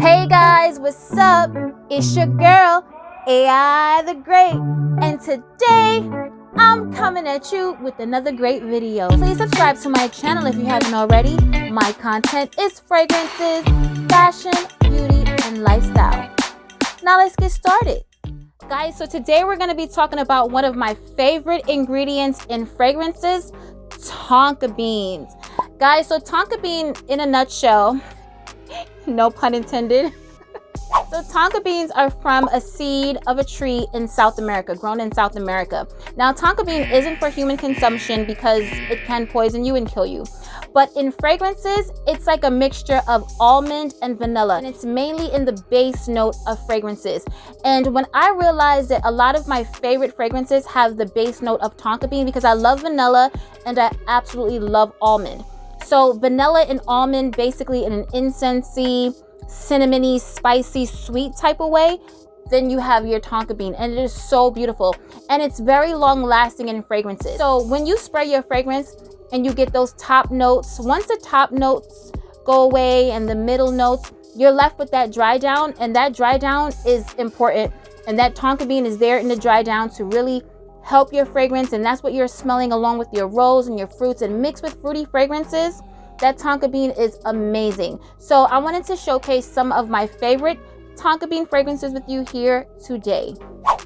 Hey guys, what's up? It's your girl, Aithegreat, and today I'm coming at you with another great video. Please subscribe to my channel if you haven't already. My content is fragrances, fashion, beauty, and lifestyle. Now let's get started. Guys, so today we're going to be talking about one of my favorite ingredients in fragrances, Tonka beans. Guys, so Tonka bean in a nutshell, no pun intended. So Tonka beans are from a seed of a tree in South America, grown in South America. Now, Tonka bean isn't for human consumption because it can poison you and kill you. But in fragrances, it's like a mixture of almond and vanilla. And it's mainly in the base note of fragrances. And when I realized that a lot of my favorite fragrances have the base note of Tonka bean, because I love vanilla and I absolutely love almond. So vanilla and almond, basically in an incensey, cinnamony, spicy, sweet type of way, then you have your Tonka bean, and it is so beautiful, and it's very long lasting in fragrances. So when you spray your fragrance and you get those top notes, once the top notes go away and the middle notes, you're left with that dry down, and that dry down is important, and that Tonka bean is there in the dry down to really help your fragrance, and that's what you're smelling along with your rose and your fruits, and mixed with fruity fragrances. That Tonka bean is amazing. So I wanted to showcase some of my favorite Tonka bean fragrances with you here today.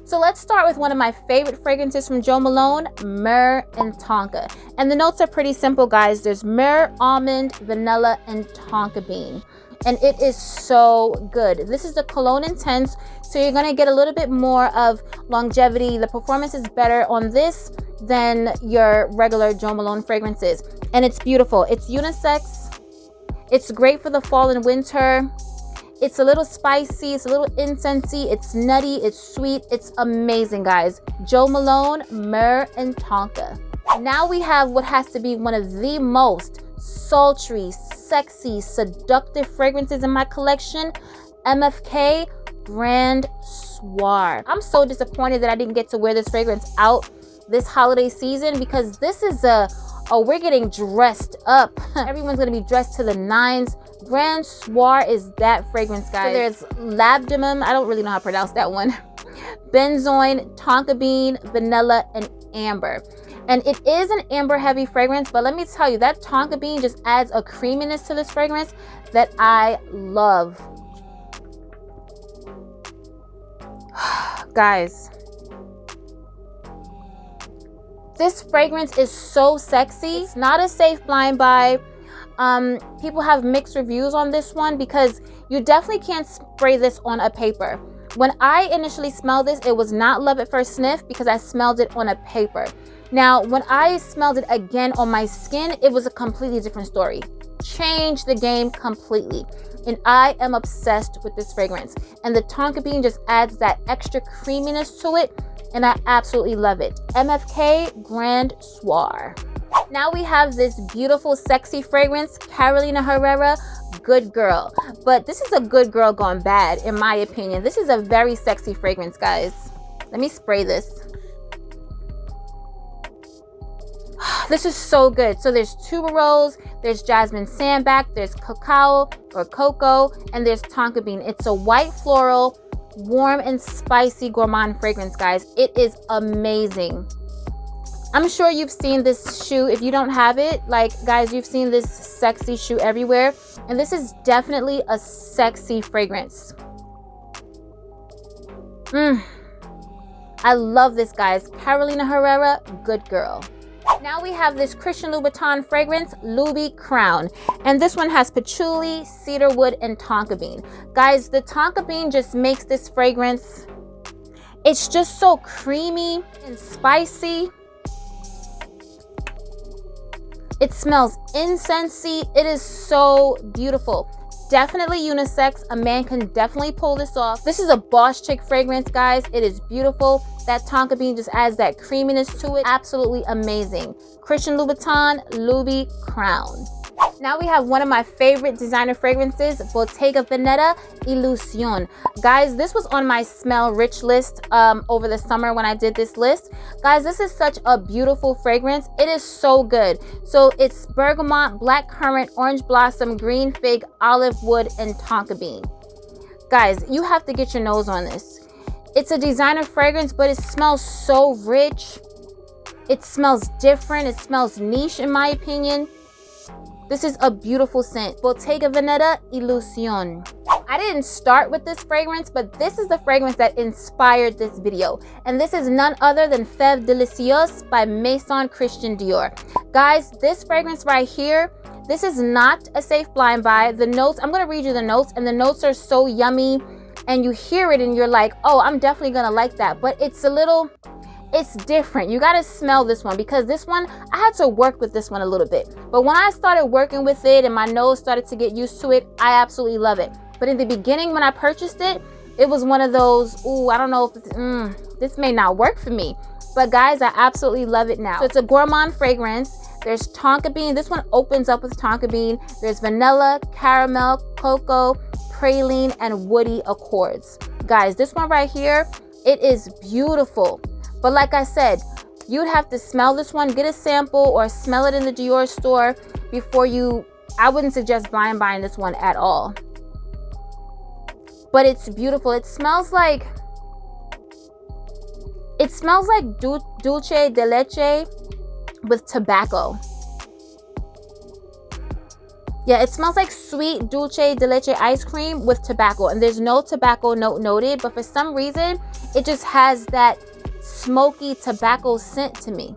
So let's start with one of my favorite fragrances from Jo Malone, Myrrh and Tonka. And the notes are pretty simple, guys. There's myrrh, almond, vanilla, and Tonka bean. And it is so good. This is the Cologne Intense, so you're gonna get a little bit more of longevity. The performance is better on this than your regular Jo Malone fragrances. And it's beautiful. It's unisex. It's great for the fall and winter. It's a little spicy. It's a little incensey. It's nutty. It's sweet. It's amazing, guys. Jo Malone, Myrrh, and Tonka. Now we have what has to be one of the most sultry, sexy, seductive fragrances in my collection, MFK Grand Soir. I'm so disappointed that I didn't get to wear this fragrance out this holiday season, because this is we're getting dressed up. Everyone's gonna be dressed to the nines. Grand Soir is that fragrance, guys. So there's labdanum, I don't really know how to pronounce that one, benzoin, Tonka bean, vanilla, and amber. And it is an amber heavy fragrance, but let me tell you, that Tonka bean just adds a creaminess to this fragrance that I love. Guys, this fragrance is so sexy. It's not a safe blind buy. People have mixed reviews on this one because you definitely can't spray this on a paper. When I initially smelled this, it was not love at first sniff because I smelled it on a paper. Now, when I smelled it again on my skin, it was a completely different story. Changed the game completely. And I am obsessed with this fragrance. And the Tonka bean just adds that extra creaminess to it, and I absolutely love it. MFK Grand Soir. Now we have this beautiful, sexy fragrance, Carolina Herrera, Good Girl. But this is a good girl gone bad, in my opinion. This is a very sexy fragrance, guys. Let me spray this. This is so good. So there's tuberose, there's jasmine sandback, there's cacao or cocoa, and there's Tonka bean. It's a white floral, warm and spicy gourmand fragrance, guys. It is amazing. I'm sure you've seen this shoe. If you don't have it, like, guys, you've seen this sexy shoe everywhere. And this is definitely a sexy fragrance. I love this, guys. Carolina Herrera, Good Girl. Now we have this Christian Louboutin fragrance, Louis Crown. And this one has patchouli, cedarwood, and Tonka bean. Guys, the Tonka bean just makes this fragrance, it's just so creamy and spicy. It smells incensey. It is so beautiful. Definitely unisex. A man can definitely pull this off. This is a boss chick fragrance, guys. It is beautiful. That Tonka bean just adds that creaminess to it. Absolutely amazing. Christian Louboutin, Louis Crown. Now we have one of my favorite designer fragrances, Bottega Veneta Illusion. Guys, this was on my smell rich list over the summer when I did this list. Guys, this is such a beautiful fragrance. It is so good. So it's bergamot, black currant, orange blossom, green fig, olive wood, and Tonka bean. Guys, you have to get your nose on this. It's a designer fragrance, but it smells so rich. It smells different. It smells niche, in my opinion. This is a beautiful scent. Bottega Veneta Illusion. I didn't start with this fragrance, but this is the fragrance that inspired this video. And this is none other than Fève Délicieuse by Maison Christian Dior. Guys, this fragrance right here, this is not a safe blind buy. The notes, I'm gonna read you the notes, and the notes are so yummy, and you hear it and you're like, oh, I'm definitely gonna like that. But it's a little, it's different. You gotta smell this one, because this one, I had to work with this one a little bit. But when I started working with it and my nose started to get used to it, I absolutely love it. But in the beginning, when I purchased it, it was one of those, ooh, I don't know if this may not work for me. But guys, I absolutely love it now. So it's a gourmand fragrance. There's Tonka Bean. This one opens up with Tonka Bean. There's vanilla, caramel, cocoa, praline, and woody accords. Guys, this one right here, it is beautiful. But like I said, you'd have to smell this one, get a sample, or smell it in the Dior store before you, I wouldn't suggest blind buying this one at all. But it's beautiful. It smells like dulce de leche with tobacco. Yeah, it smells like sweet dulce de leche ice cream with tobacco, and there's no tobacco note noted, but for some reason it just has that smoky tobacco scent to me.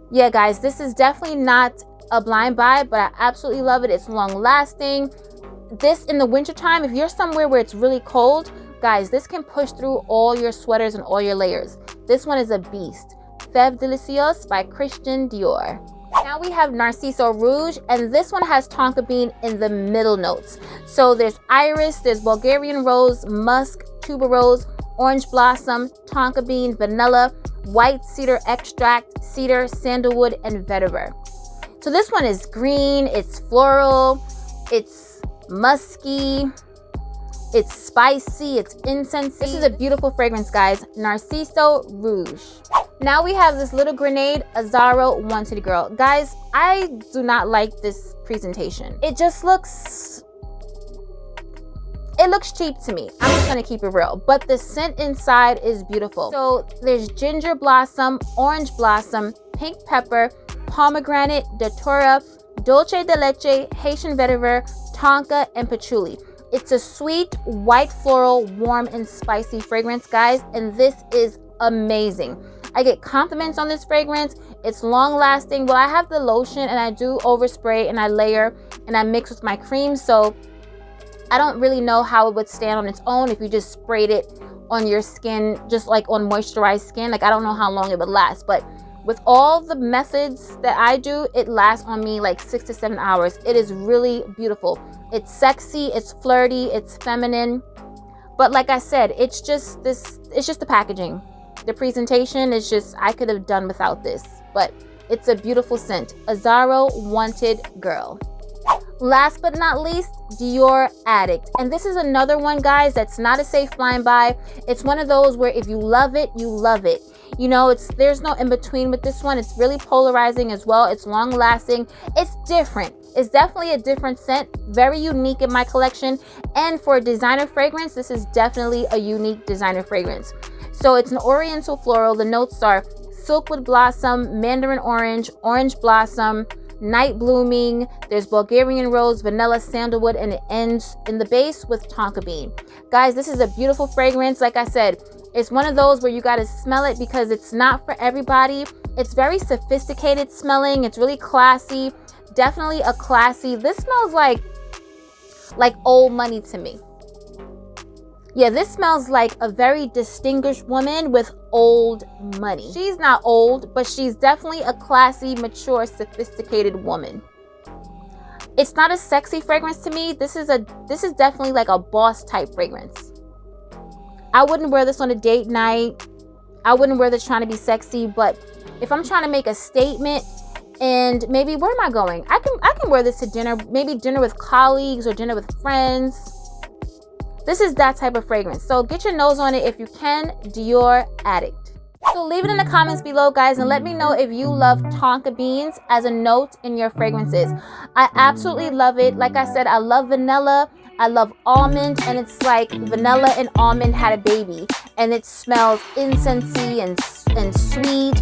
Yeah, guys, this is definitely not a blind buy, but I absolutely love it. It's long lasting. This in the wintertime, if you're somewhere where it's really cold, guys, this can push through all your sweaters and all your layers. This one is a beast. Fève Délicieuse by Christian Dior. Now we have Narciso Rouge, and this one has Tonka Bean in the middle notes. So there's iris, there's Bulgarian rose, musk, tuberose, orange blossom, Tonka Bean, vanilla, white cedar extract, cedar, sandalwood, and vetiver. So this one is green, it's floral, it's musky, it's spicy, it's incensey. This is a beautiful fragrance, guys. Narciso Rouge. Now we have this little grenade, Azaro Wanted Girl. Guys, I do not like this presentation. It just looks, it looks cheap to me. I'm just gonna keep it real. But the scent inside is beautiful. So there's ginger blossom, orange blossom, pink pepper, pomegranate, datura, dulce de leche, Haitian vetiver, tonka, and patchouli. It's a sweet, white floral, warm, and spicy fragrance, guys, and this is amazing. I get compliments on this fragrance. It's long lasting. Well, I have the lotion, and I do overspray, and I layer, and I mix with my cream, so I don't really know how it would stand on its own if you just sprayed it on your skin, just like on moisturized skin. Like, I don't know how long it would last, but with all the methods that I do, it lasts on me like 6 to 7 hours. It is really beautiful. It's sexy, it's flirty, it's feminine. But like I said, it's just the packaging. The presentation is just, I could have done without this. But it's a beautiful scent. Azaro Wanted Girl. Last but not least, Dior Addict. And this is another one, guys, that's not a safe blind buy. It's one of those where if you love it, you love it. You know, there's no in between with this one. It's really polarizing as well. It's long lasting. It's different. It's definitely a different scent. Very unique in my collection. And for a designer fragrance, this is definitely a unique designer fragrance. So it's an oriental floral. The notes are silkwood blossom, mandarin orange, orange blossom, night blooming, there's Bulgarian rose, vanilla, sandalwood, and it ends in the base with Tonka Bean. Guys, this is a beautiful fragrance. Like I said, it's one of those where you got to smell it because it's not for everybody. It's very sophisticated smelling. It's really classy. Definitely a classy. This smells like old money to me. Yeah, this smells like a very distinguished woman with old money. She's not old, but she's definitely a classy, mature, sophisticated woman. It's not a sexy fragrance to me. This is definitely like a boss type fragrance. I wouldn't wear this on a date night. I wouldn't wear this trying to be sexy, but if I'm trying to make a statement and maybe where am I going? I can wear this to dinner, maybe dinner with colleagues or dinner with friends. This is that type of fragrance. So get your nose on it if you can. Dior Addict. So leave it in the comments below, guys, and let me know if you love Tonka beans as a note in your fragrances. I absolutely love it. Like I said, I love vanilla. I love almond, and it's like vanilla and almond had a baby, and it smells incensey and sweet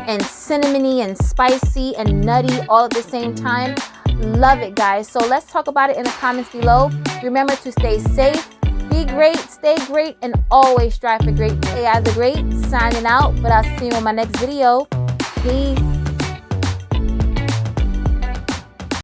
and cinnamony and spicy and nutty all at the same time. Love it, guys. So let's talk about it in the comments below. Remember to stay safe, be great, stay great, and always strive for greatness. Aithegreat signing out, but I'll see you in my next video. Peace.